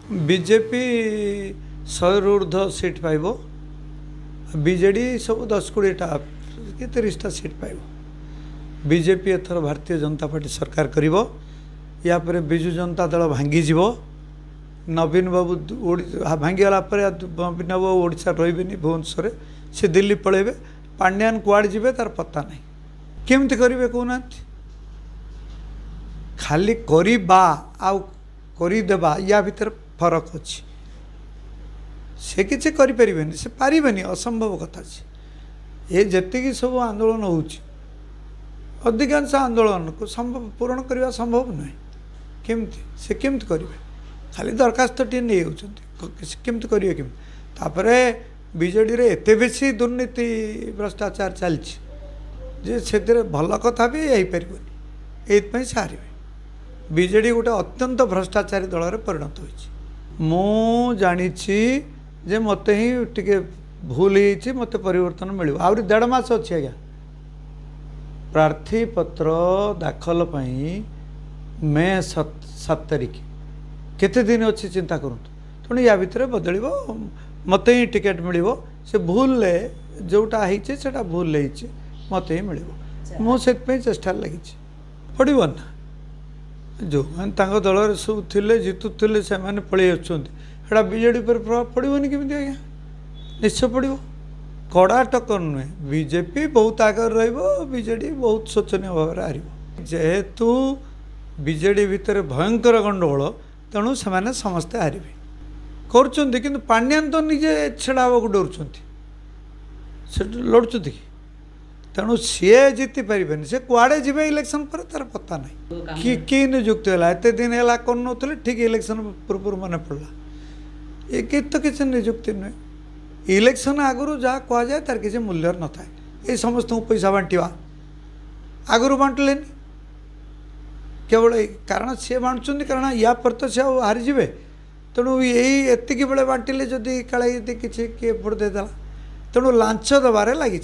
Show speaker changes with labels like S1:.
S1: BJP 100 ऊर्ध seat पाइब BJD सब 10-20टा कि 30टा सीट पाइब। बीजेपी एथर भारतीय जनता पार्टी सरकार करिवो या पर बिजु जनता दल भांगी जीवो। नवीन बाबू भांगीगला नवीन बाबू ओडिशा रही भुवनेश्वर से दिल्ली पलैबे पांड्यान कुआड़ जीवे तार पत्ता नहीं केमती करेंगे कहना खाली करवा आउ करदेवा या भीतर फरक अच्छी से किसी करें से पारे असंभव कथा ये जी सब आंदोलन होधिकांश आंदोलन को संभव पूरण करने संभव नुहे केमती से केमती करेंगे खाली दरखास्त टी नहीं केमती करेंगे केमती बीजेडी रे एते बेसी दुर्नीति भ्रष्टाचार चलती से भल कथा भी यही से हारे बीजेडी गोटे अत्यंत भ्रष्टाचारी दल में परिणत हो जानी जे मत ही टिके भूल ही मत परिवर्तन मिल आहरी 1.5 मास अच्छी आज्ञा प्रार्थी पत्र दाखल मे 7 तारिख केते दिन अच्छी चिंता करूँ तेणु या भितर बदल मत ही टिकेट मिल से भूल जोटा होटा भूल मत ही मिल मुझे चेष्टा लगी पड़ो ना जो मैंने दल सब थे जितुले से पलि आसटा बीजेडी पर प्रभाव पड़ोनी केमी आज्ञा निश्चय पड़ो कड़ा टक्कर नुहे बीजेपी बहुत आगे बीजेडी बहुत शोचनीय भाव में हार जेहेतु बीजेडी भितर भयंकर गंडगोल तेणु से समस्ते हारे करुँच कि पांड्यान तो निजे छेड़ा हाँ डर लड़ुं कि तेणु सी जीति पारे से कुआड़े जी इलेक्शन पर तार पता नहीं कि नियुक्ति है एत दिन है कर ठीक इलेक्शन पूर्व मन पड़ा ये तो किसी नियुक्ति नुहे इलेक्शन आगु जहाँ कहुए तार किसी मूल्य न था ये समस्त पैसा बांटा आगु बांटले केवल कारण सी बांटुं कारण या पर तो सी हारीजे तेणु यही एतिक बेले बांटिले जदि काले किसी किए भोट देदेला तेणु लांच दबारे लगी।